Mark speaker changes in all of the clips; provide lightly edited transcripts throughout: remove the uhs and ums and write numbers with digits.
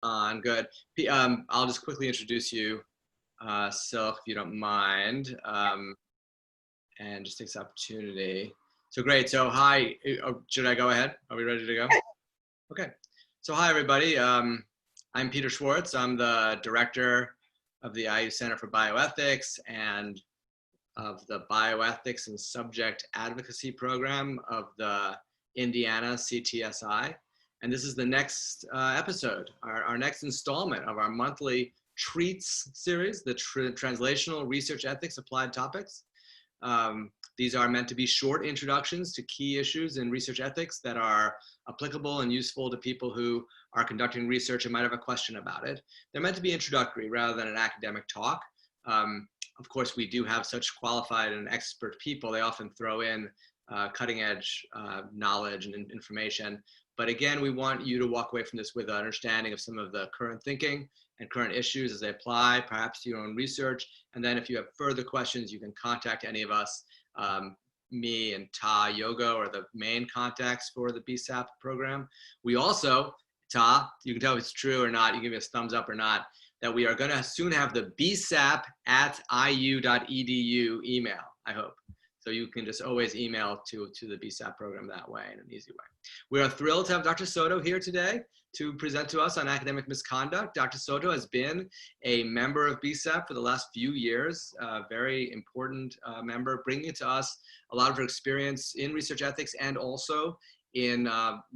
Speaker 1: On good. I'll just quickly introduce you, Sylk, if you don't mind, and just take this opportunity. So great. So hi. Should I go ahead? Are we ready to go? Okay. So hi everybody. I'm Peter Schwartz. I'm the director of the IU Center for Bioethics and of the Bioethics and Subject Advocacy Program of the Indiana CTSI. And this is the next episode, our next installment of our monthly Treats series, the Translational Research Ethics Applied Topics. These are meant to be short introductions to key issues in research ethics that are applicable and useful to people who are conducting research and might have a question about it. They're meant to be introductory rather than an academic talk. Of course, we do have such qualified and expert people. They often throw in cutting edge knowledge and information. But again, we want you to walk away from this with an understanding of some of the current thinking and current issues as they apply, perhaps to your own research. And then if you have further questions, you can contact any of us. Me and Ta Yogo are the main contacts for the BSAP program. We also, Ta, you can tell if it's true or not, you give me a thumbs up or not, that we are going to soon have the bsap@iu.edu email, I hope. So you can just always email to the BSAP program that way in an easy way. We are thrilled to have Dr. Sotto here today to present to us on academic misconduct. Dr. Sotto has been a member of BSAP for the last few years, a very important member, bringing to us a lot of her experience in research ethics and also in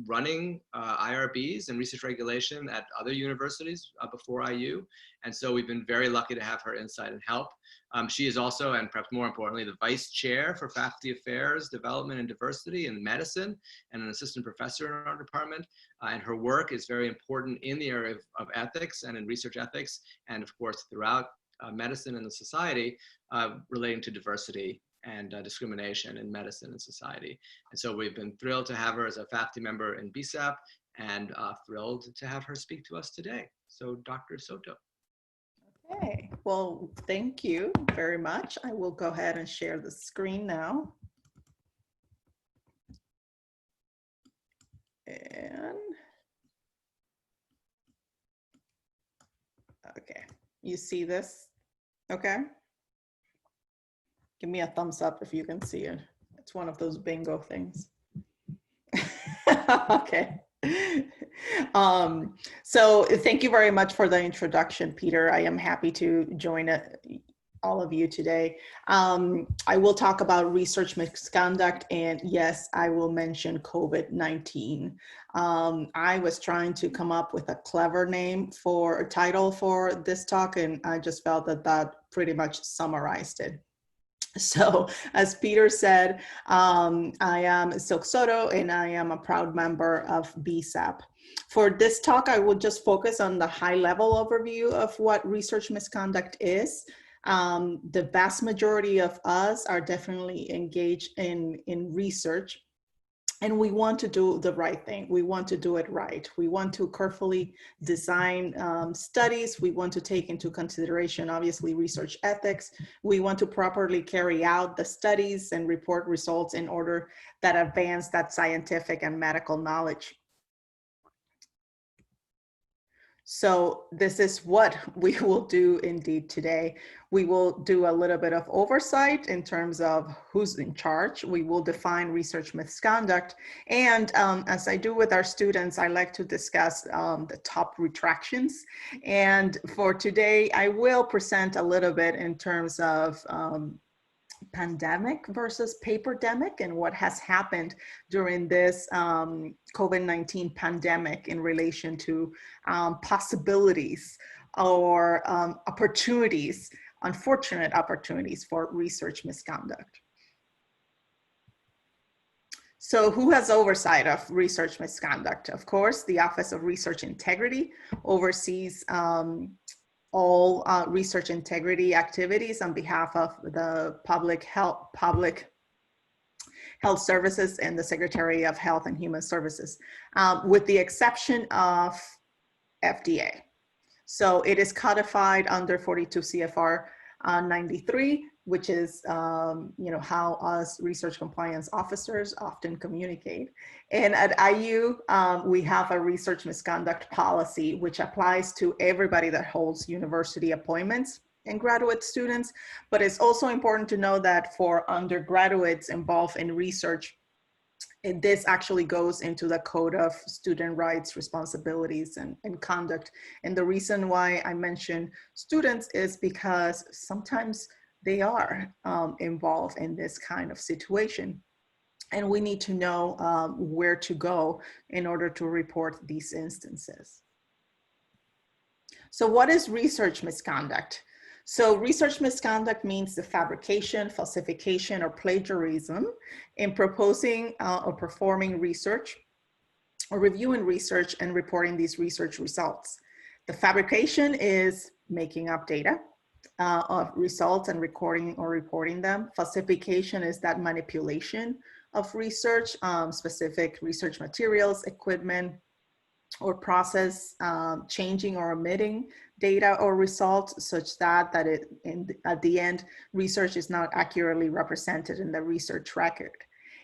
Speaker 1: running IRBs and research regulation at other universities before IU. And so we've been very lucky to have her insight and help. She is also, and perhaps more importantly, the vice chair for faculty affairs, development and diversity in medicine and an assistant professor in our department. And her work is very important in the area of ethics and in research ethics, and of course, throughout medicine and the society relating to diversity and discrimination in medicine and society. And so we've been thrilled to have her as a faculty member in BSAP and thrilled to have her speak to us today. So Dr. Sotto.
Speaker 2: Okay, well, thank you very much. I will go ahead and share the screen now. And, okay, you see this? Okay. Give me a thumbs up if you can see it. It's one of those bingo things. Okay. So thank you very much for the introduction, Peter. I am happy to join all of you today. I will talk about research misconduct, and yes, I will mention COVID-19. I was trying to come up with a clever name for a title for this talk, and I just felt that that pretty much summarized it. So as Peter said, I am Sylk Sotto and I am a proud member of BSAP. For this talk, I will just focus on the high level overview of what research misconduct is. The vast majority of us are definitely engaged in research. And we want to do the right thing. We want to do it right. We want to carefully design studies. We want to take into consideration, obviously, research ethics. We want to properly carry out the studies and report results in order that advance that scientific and medical knowledge. So this is what we will do indeed today. We will do a little bit of oversight in terms of who's in charge. We will define research misconduct. And as I do with our students, I like to discuss the top retractions. And for today, I will present a little bit in terms of pandemic versus paperdemic and what has happened during this COVID-19 pandemic in relation to possibilities or opportunities, unfortunate opportunities for research misconduct. So who has oversight of research misconduct? Of course, the Office of Research Integrity oversees all research integrity activities on behalf of the public health services and the Secretary of Health and Human Services, with the exception of FDA. So it is codified under 42 CFR 93 which is how us research compliance officers often communicate. And at IU, we have a research misconduct policy, which applies to everybody that holds university appointments and graduate students. But it's also important to know that for undergraduates involved in research, this actually goes into the code of student rights, responsibilities, and conduct. And the reason why I mention students is because sometimes they are involved in this kind of situation. And we need to know where to go in order to report these instances. So what is research misconduct? So research misconduct means the fabrication, falsification, or plagiarism in proposing or performing research, or reviewing research and reporting these research results. The fabrication is making up data of results and recording or reporting them. Falsification is that manipulation of research, specific research materials, equipment, or process, changing or omitting data or results such that at the end, research is not accurately represented in the research record.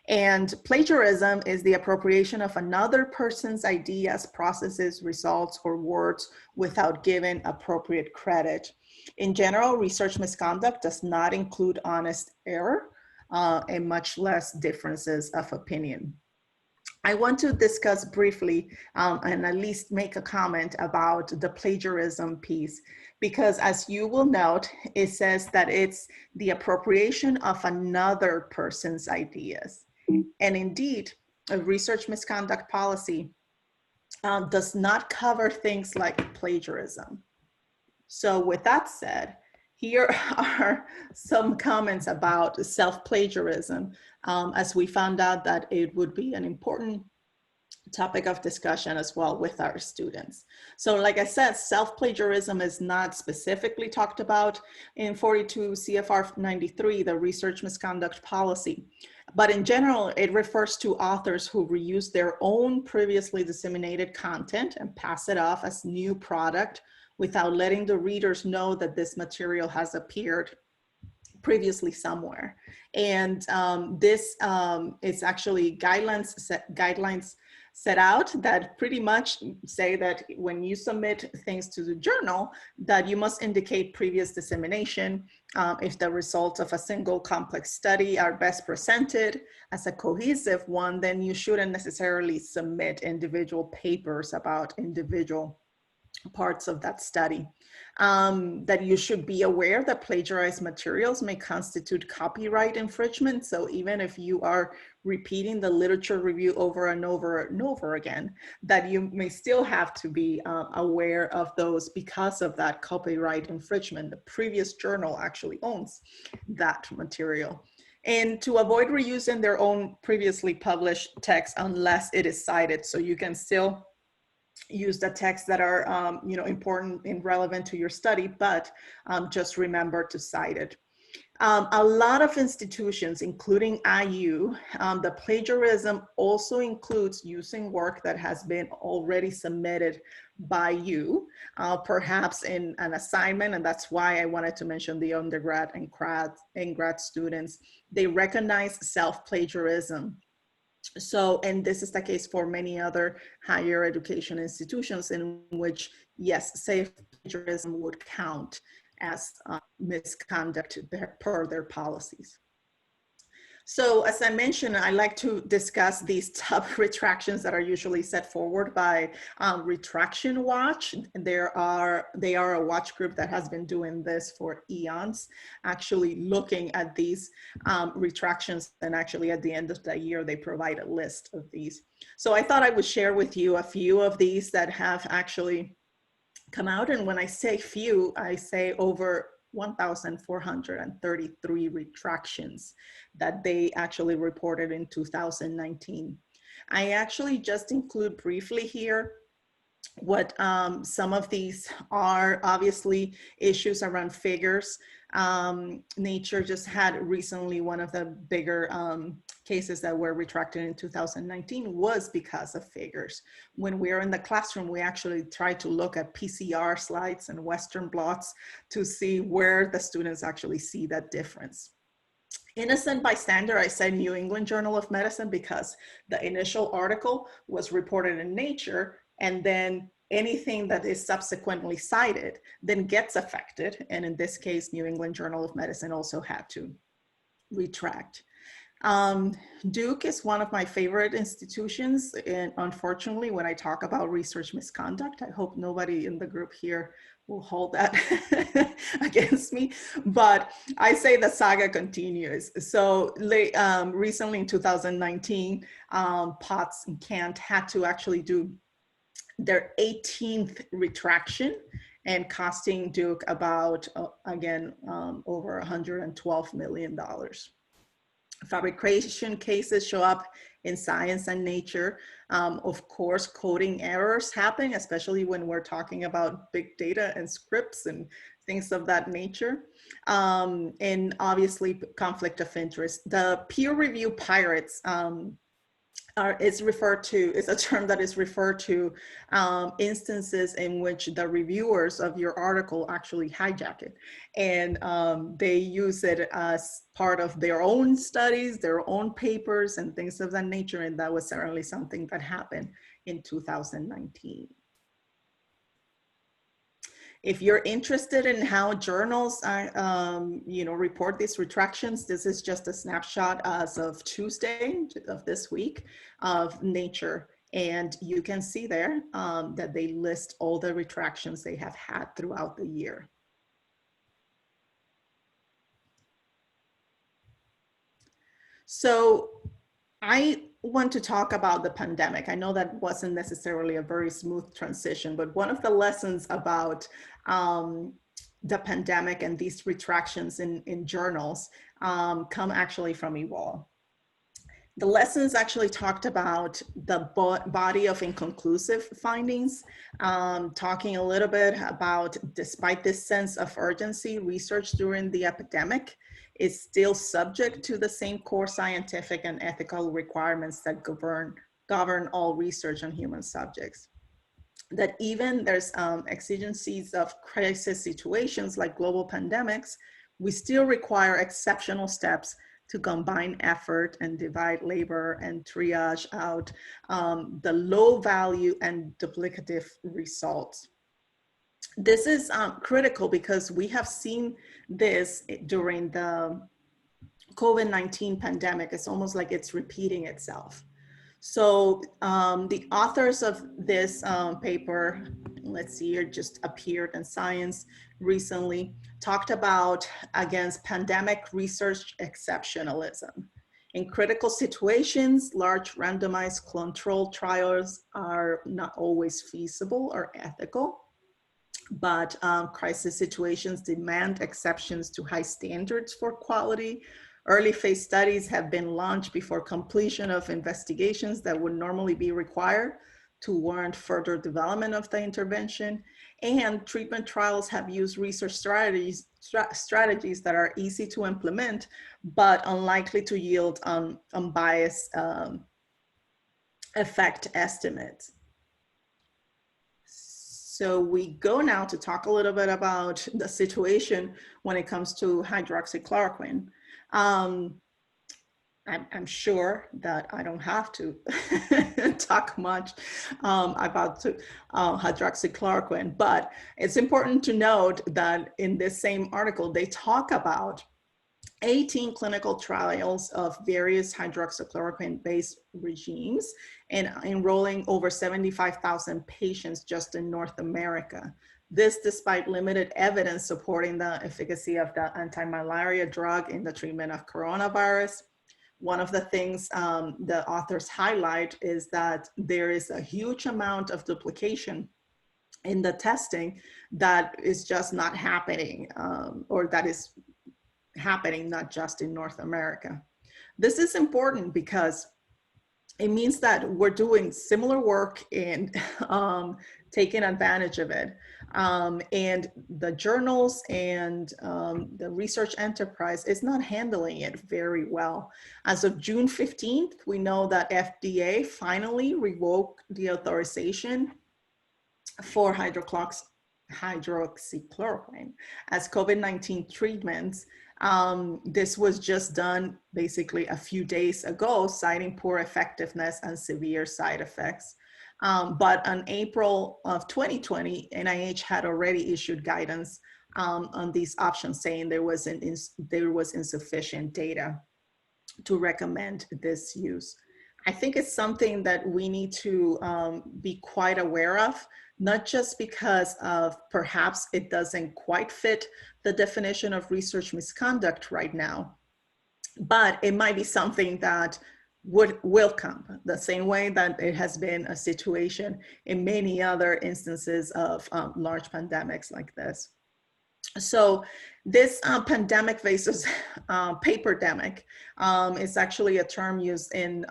Speaker 2: And plagiarism is the appropriation of another person's ideas, processes, results, or words without giving appropriate credit. In general, research misconduct does not include honest error and much less differences of opinion. I want to discuss briefly and at least make a comment about the plagiarism piece, because as you will note, it says that it's the appropriation of another person's ideas. And indeed, a research misconduct policy does not cover things like plagiarism. So with that said, here are some comments about self-plagiarism, as we found out that it would be an important topic of discussion as well with our students. So like I said, self-plagiarism is not specifically talked about in 42 CFR 93, the research misconduct policy. But in general, it refers to authors who reuse their own previously disseminated content and pass it off as new product without letting the readers know that this material has appeared previously somewhere. And this is actually guidelines set out that pretty much say that when you submit things to the journal, that you must indicate previous dissemination. If the results of a single complex study are best presented as a cohesive one, then you shouldn't necessarily submit individual papers about individual parts of that study. That you should be aware that plagiarized materials may constitute copyright infringement. So even if you are repeating the literature review over and over and over again, that you may still have to be aware of those because of that copyright infringement. The previous journal actually owns that material. And to avoid reusing their own previously published text unless it is cited. So you can still use the texts that are important and relevant to your study, but just remember to cite it. A lot of institutions, including IU, the plagiarism also includes using work that has been already submitted by you, perhaps in an assignment, and that's why I wanted to mention the undergrad and grad students. They recognize self-plagiarism. So, and this is the case for many other higher education institutions in which, yes, safe plagiarism would count as misconduct per their policies. So as I mentioned, I like to discuss these top retractions that are usually set forward by Retraction Watch. They are a watch group that has been doing this for eons, actually looking at these retractions, and actually at the end of the year, they provide a list of these. So I thought I would share with you a few of these that have actually come out. And when I say few, I say over 1,433 retractions that they actually reported in 2019. I actually just include briefly here What some of these are obviously issues around figures. Nature just had recently one of the bigger cases that were retracted in 2019 was because of figures. When we're in the classroom, we actually try to look at PCR slides and Western blots to see where the students actually see that difference. Innocent bystander, I said New England Journal of Medicine because the initial article was reported in Nature, and then anything that is subsequently cited then gets affected. And in this case, New England Journal of Medicine also had to retract. Duke is one of my favorite institutions. And unfortunately, when I talk about research misconduct, I hope nobody in the group here will hold that against me. But I say the saga continues. So recently in 2019, Potts and Kant had to actually do their 18th retraction and costing Duke about, again, over $112 million. Fabrication cases show up in Science and Nature. Of course, coding errors happen, especially when we're talking about big data and scripts and things of that nature. And obviously, conflict of interest. The peer review pirates is a term that is referred to instances in which the reviewers of your article actually hijack it, and they use it as part of their own studies, their own papers, and things of that nature. And that was certainly something that happened in 2019. If you're interested in how journals report these retractions, this is just a snapshot as of Tuesday of this week of Nature. And you can see there that they list all the retractions they have had throughout the year. So I want to talk about the pandemic. I know that wasn't necessarily a very smooth transition, but one of the lessons about the pandemic and these retractions in journals come actually from EWAL. The lessons actually talked about the body of inconclusive findings, talking a little bit about, despite this sense of urgency, research during the epidemic is still subject to the same core scientific and ethical requirements that govern all research on human subjects. That even there's exigencies of crisis situations like global pandemics, we still require exceptional steps to combine effort and divide labor and triage out the low value and duplicative results. This is critical because we have seen this during the COVID-19 pandemic. It's almost like it's repeating itself. So the authors of this paper, let's see here, just appeared in Science recently, talked about, against pandemic research exceptionalism. In critical situations, large randomized controlled trials are not always feasible or ethical, but crisis situations demand exceptions to high standards for quality. Early phase studies have been launched before completion of investigations that would normally be required to warrant further development of the intervention. And treatment trials have used research strategies that are easy to implement, but unlikely to yield unbiased effect estimates. So we go now to talk a little bit about the situation when it comes to hydroxychloroquine. I'm sure that I don't have to talk much about hydroxychloroquine, but it's important to note that in this same article, they talk about 18 clinical trials of various hydroxychloroquine-based regimes and enrolling over 75,000 patients just in North America. This despite limited evidence supporting the efficacy of the anti-malaria drug in the treatment of coronavirus. One of the things the authors highlight is that there is a huge amount of duplication in the testing that is just not happening, or that is happening not just in North America. This is important because it means that we're doing similar work in taking advantage of it. And the journals and the research enterprise is not handling it very well. As of June 15th, we know that FDA finally revoked the authorization for hydroxychloroquine as COVID-19 treatments. This was just done basically a few days ago, citing poor effectiveness and severe side effects. But in April of 2020, NIH had already issued guidance on these options, saying there was insufficient data to recommend this use. I think it's something that we need to be quite aware of, not just because of perhaps it doesn't quite fit the definition of research misconduct right now, but it might be something that will come the same way that it has been a situation in many other instances of large pandemics like this. So this pandemic versus paperdemic is actually a term used in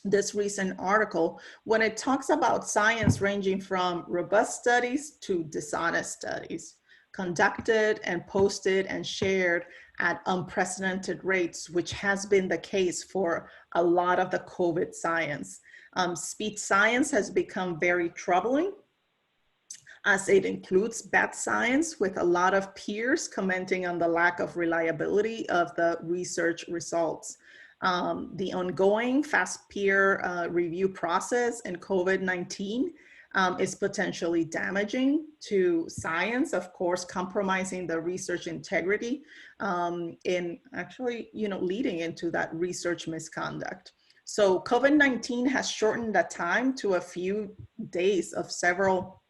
Speaker 2: this recent article when it talks about science ranging from robust studies to dishonest studies conducted and posted and shared at unprecedented rates, which has been the case for a lot of the COVID science. Speed science has become very troubling, as it includes bad science, with a lot of peers commenting on the lack of reliability of the research results. The ongoing fast peer review process in COVID-19 is potentially damaging to science, of course, compromising the research integrity in actually, leading into that research misconduct. So COVID-19 has shortened the time to a few days of several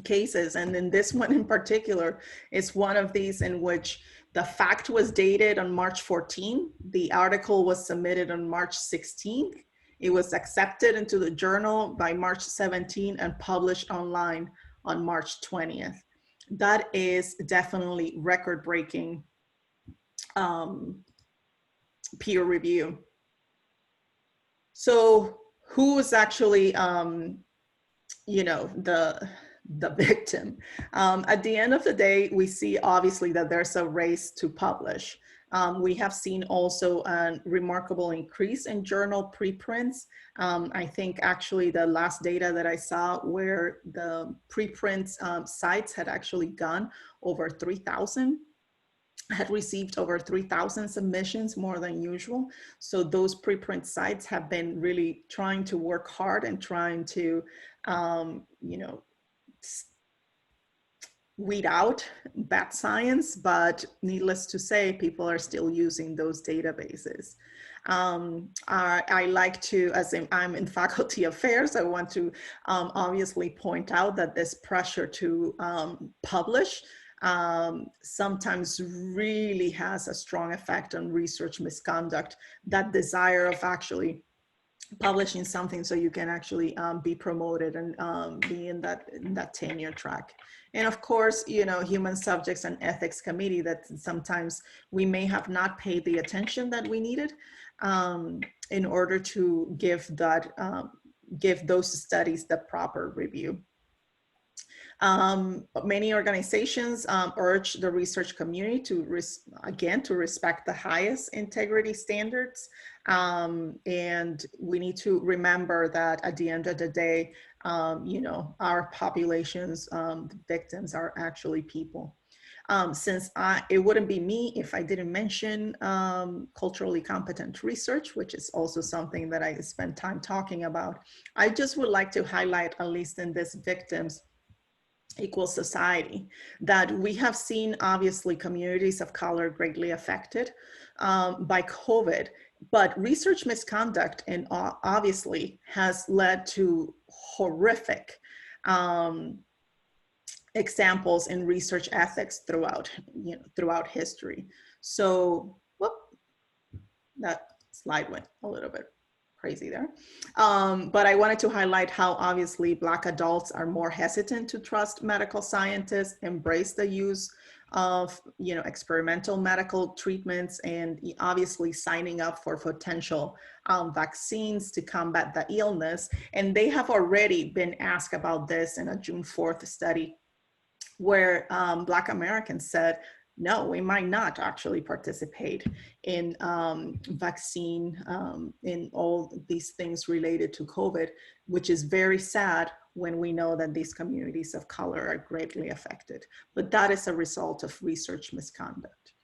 Speaker 2: cases. And in this one in particular, it's one of these in which the fact was dated on March 14. The article was submitted on March 16th. It was accepted into the journal by March 17 and published online on March 20th. That is definitely record-breaking peer review. So who is actually, the victim? At the end of the day, we see obviously that there's a race to publish. We have seen also a remarkable increase in journal preprints. I think actually the last data that I saw where the preprints sites had actually gone over 3,000, had received over 3,000 submissions, more than usual. So those preprint sites have been really trying to work hard and trying to, weed out bad science, but needless to say, people are still using those databases. I like to, as I'm in faculty affairs, I want to obviously point out that this pressure to publish sometimes really has a strong effect on research misconduct, that desire of actually publishing something so you can actually be promoted and be in that tenure track. And of course, human subjects and ethics committee, that sometimes we may have not paid the attention that we needed in order to give those studies the proper review. Many organizations urge the research community to respect the highest integrity standards. And we need to remember that at the end of the day, our populations, the victims are actually people. Since it wouldn't be me if I didn't mention culturally competent research, which is also something that I spend time talking about. I just would like to highlight, at least in this victims equal society, that we have seen obviously communities of color greatly affected by COVID, but research misconduct and obviously has led to horrific examples in research ethics throughout history. So, whoop, that slide went a little bit crazy there. But I wanted to highlight how obviously Black adults are more hesitant to trust medical scientists, embrace the use of, experimental medical treatments and obviously signing up for potential vaccines to combat the illness. And they have already been asked about this in a June 4th study where Black Americans said, no, we might not actually participate in vaccine, in all these things related to COVID, which is very sad when we know that these communities of color are greatly affected. But that is a result of research misconduct.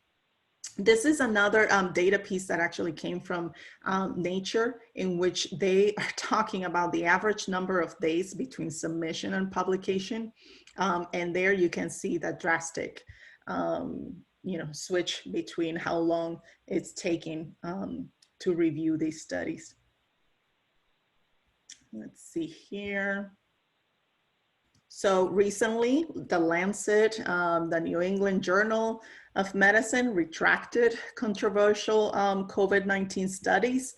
Speaker 2: This is another data piece that actually came from Nature, in which they are talking about the average number of days between submission and publication. And there you can see that drastic switch between how long it's taking to review these studies. Let's see here. So recently, the Lancet, the New England Journal of Medicine retracted controversial COVID-19 studies.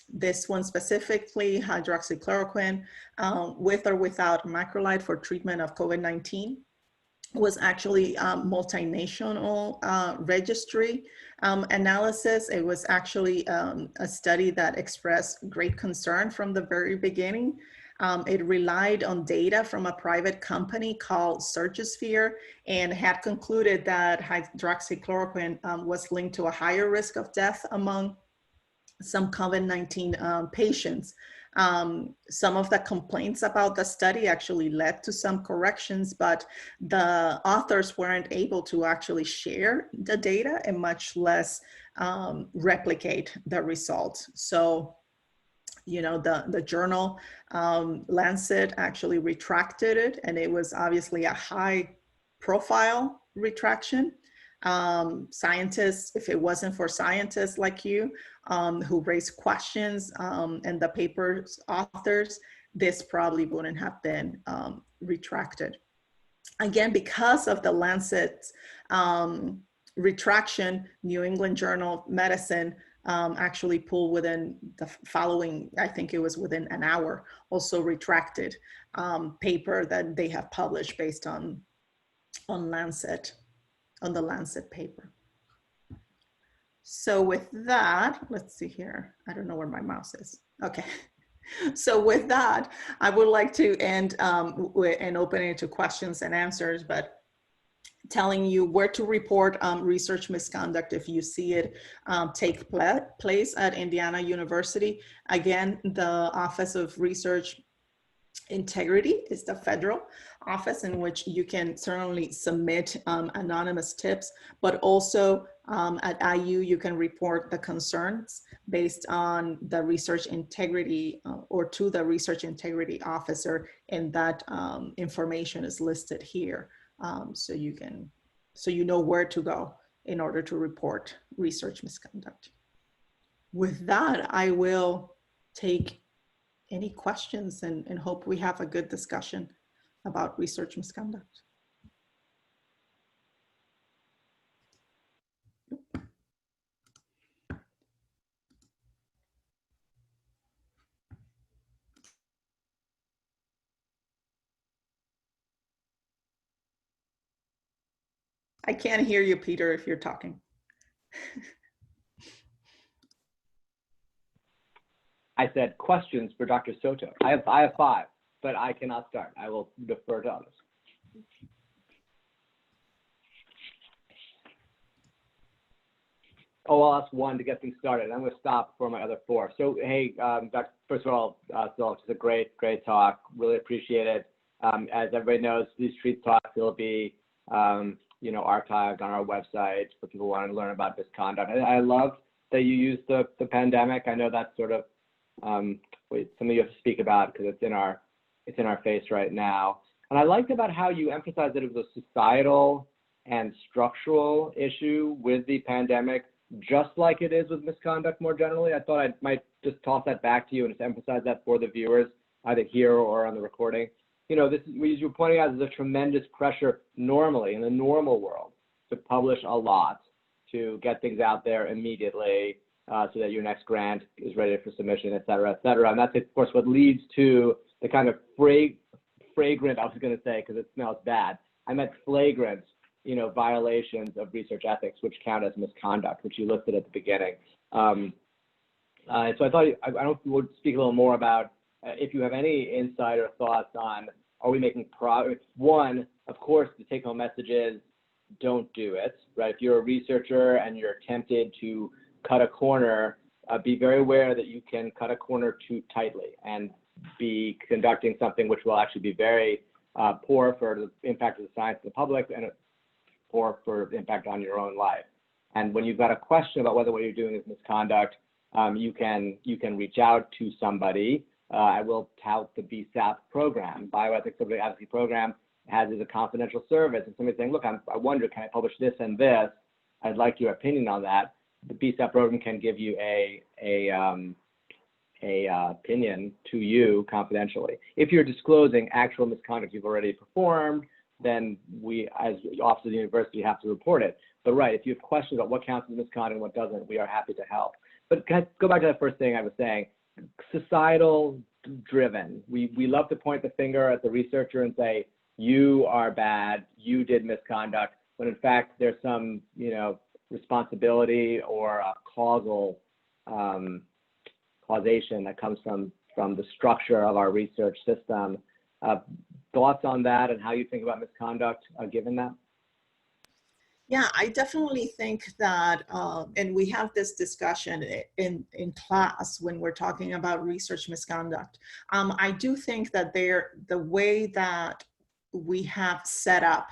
Speaker 2: This one specifically, hydroxychloroquine, with or without macrolide for treatment of COVID-19, was actually a multinational registry analysis. It was actually a study that expressed great concern from the very beginning. It relied on data from a private company called Surgisphere and had concluded that hydroxychloroquine was linked to a higher risk of death among some COVID-19 patients. Some of the complaints about the study actually led to some corrections, but the authors weren't able to actually share the data and much less replicate the results. So, the journal Lancet actually retracted it, and it was obviously a high profile retraction. Scientists, if it wasn't for scientists like you who raised questions and the paper's authors, this probably wouldn't have been retracted. Again, because of the Lancet's retraction, New England Journal of Medicine actually pulled within the following, I think it was within an hour, also retracted paper that they have published based on Lancet, on the Lancet paper. So with that, let's see here. I don't know where my mouse is. Okay. So with that, I would like to end and open it to questions and answers, but telling you where to report research misconduct if you see it take place at Indiana University. Again, the Office of Research Integrity is the federal office in which you can certainly submit anonymous tips, but also at IU, you can report the concerns based on the research integrity or to the research integrity officer, and that information is listed here. So you know where to go in order to report research misconduct. With that, I will take any questions and hope we have a good discussion about research misconduct. I can't hear you, Peter, if you're talking.
Speaker 3: I said questions for Dr. Sotto. I have 5, but I cannot start. I will defer to others. Oh, I'll ask one to get things started. I'm going to stop for my other 4. So, hey, first of all, Sylk, it's a great talk. Really appreciate it. As everybody knows, these Street Talks will be, archived on our website for people who want to learn about misconduct. I love that you used the pandemic. I know that's sort of something you have to speak about because it's in our face right now. And I liked about how you emphasized that it was a societal and structural issue with the pandemic, just like it is with misconduct more generally. I thought I might just toss that back to you and just emphasize that for the viewers, either here or on the recording. This is, as you're pointing out, there's a tremendous pressure normally in the normal world to publish a lot, to get things out there immediately so that your next grant is ready for submission, et cetera, et cetera. And that's, of course, what leads to the kind of fragrant, I was going to say, because it smells bad. I meant flagrant, violations of research ethics, which count as misconduct, which you listed at the beginning. So I thought, I don't know if you would speak a little more about if you have any insight or thoughts on, are we making progress? One, of course, the take-home message is don't do it, right? If you're a researcher and you're tempted to cut a corner, be very aware that you can cut a corner too tightly and be conducting something which will actually be very poor for the impact of the science to the public and poor for the impact on your own life. And when you've got a question about whether what you're doing is misconduct, you can reach out to somebody. I will tout the BSAP program, Bioethics Public Advocacy Program, has as a confidential service. And somebody saying, look, I wonder, can I publish this and this? I'd like your opinion on that. The BSAP program can give you a opinion to you confidentially. If you're disclosing actual misconduct you've already performed, then we, as Office of the University, have to report it. But right, if you have questions about what counts as misconduct and what doesn't, we are happy to help. But can I go back to that first thing I was saying? Societal driven. We love to point the finger at the researcher and say, you are bad, you did misconduct, when in fact there's some, responsibility or a causal causation that comes from the structure of our research system. Thoughts on that and how you think about misconduct given that?
Speaker 2: Yeah, I definitely think that, and we have this discussion in class when we're talking about research misconduct. I do think that the way that we have set up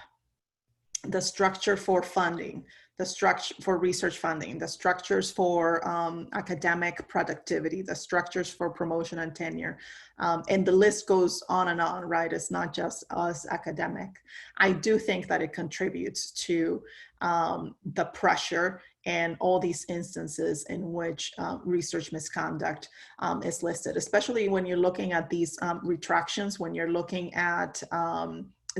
Speaker 2: the structure for funding, the structure for research funding, the structures for academic productivity, the structures for promotion and tenure, and the list goes on and on, right? It's not just us academic. I do think that it contributes to the pressure and all these instances in which research misconduct is listed, especially when you're looking at these retractions, when you're looking at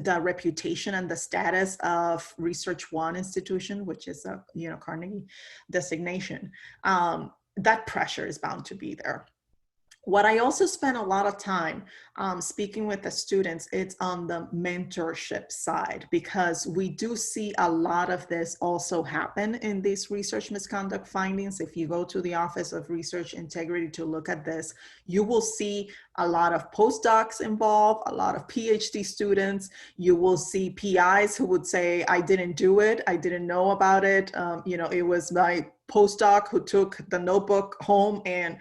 Speaker 2: the reputation and the status of Research One institution, which is a Carnegie designation. That pressure is bound to be there. What I also spend a lot of time speaking with the students, it's on the mentorship side, because we do see a lot of this also happen in these research misconduct findings. If you go to the Office of Research Integrity to look at this, you will see a lot of postdocs involved, a lot of PhD students. You will see PIs who would say, I didn't do it, I didn't know about it. It was my postdoc who took the notebook home. And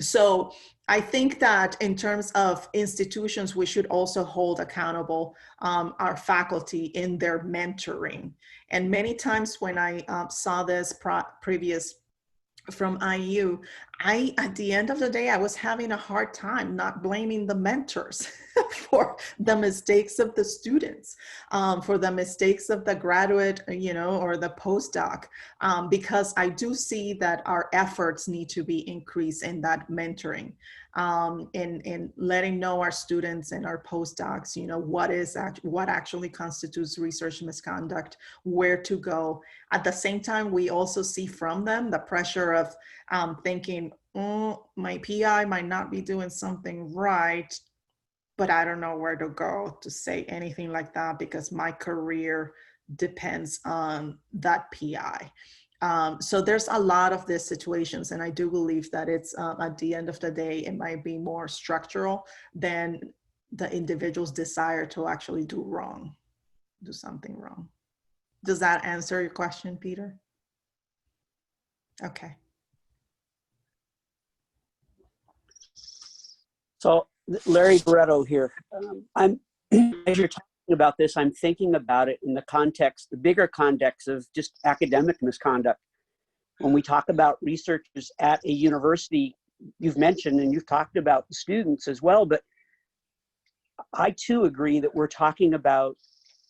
Speaker 2: so I think that in terms of institutions, we should also hold accountable our faculty in their mentoring. And many times when I saw this previous from IU, at the end of the day, I was having a hard time not blaming the mentors for the mistakes of the students, for the mistakes of the graduate, or the postdoc, because I do see that our efforts need to be increased in that mentoring, in letting know our students and our postdocs, what actually constitutes research misconduct, where to go. At the same time, we also see from them the pressure of thinking, my PI might not be doing something right, but I don't know where to go to say anything like that because my career depends on that PI. So there's a lot of these situations, and I do believe that it's at the end of the day, it might be more structural than the individual's desire to actually do something wrong. Does that answer your question, Peter? Okay.
Speaker 4: So Larry Barreto here. As you're talking about this, I'm thinking about it in the bigger context of just academic misconduct. When we talk about researchers at a university, you've mentioned and you've talked about the students as well, but I too agree that we're talking about,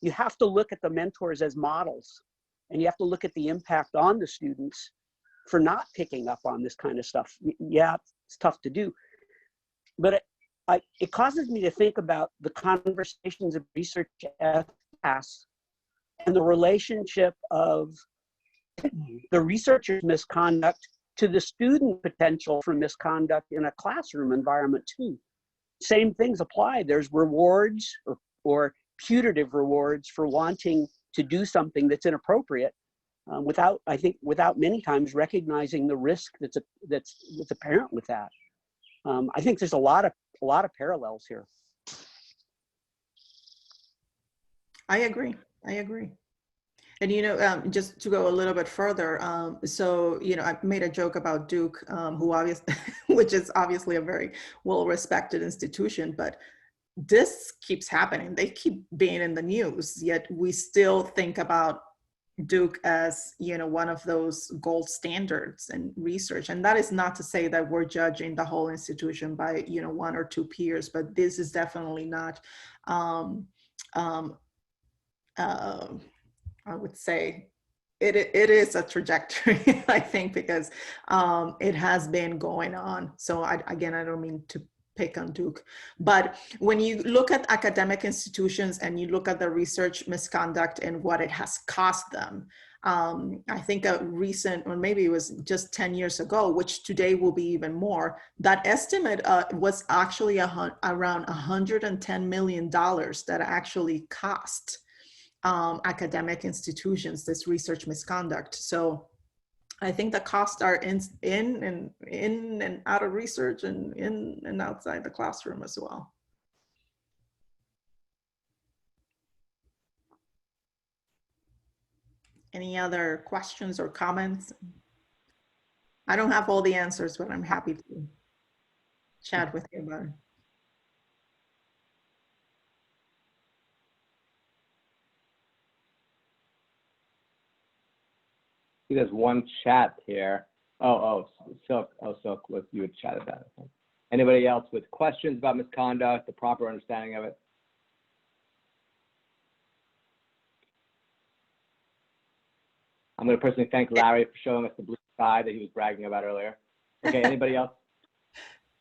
Speaker 4: you have to look at the mentors as models, and you have to look at the impact on the students for not picking up on this kind of stuff. Yeah, it's tough to do. But it causes me to think about the conversations of research ethics and the relationship of the researcher's misconduct to the student potential for misconduct in a classroom environment too. Same things apply. There's rewards or putative rewards for wanting to do something that's inappropriate without many times recognizing the risk that's apparent with that. I think there's a lot of parallels here.
Speaker 2: I agree. And, just to go a little bit further, so, I made a joke about Duke, which is obviously a very well-respected institution, but this keeps happening. They keep being in the news, yet we still think about Duke as, one of those gold standards in research. And that is not to say that we're judging the whole institution by, one or two peers, but this is definitely not, I would say it is a trajectory, I think, because it has been going on. So again, I don't mean to pick on Duke, but when you look at academic institutions and you look at the research misconduct and what it has cost them, I think a recent, or maybe it was just 10 years ago, which today will be even more, that estimate was actually around $110 million that actually cost academic institutions this research misconduct. So I think the costs are in and out of research and in and outside the classroom as well. Any other questions or comments? I don't have all the answers, but I'm happy to chat with you about it.
Speaker 3: There's one chat here. Sylk, Sylk, you would chat about it. Anybody else with questions about misconduct, the proper understanding of it? I'm going to personally thank Larry for showing us the blue sky that he was bragging about earlier. Okay, anybody else?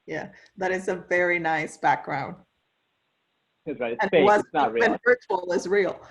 Speaker 2: Yeah, that is a very nice background.
Speaker 3: That's right. It's
Speaker 2: And
Speaker 3: fake. It's not real.
Speaker 2: Virtual is real.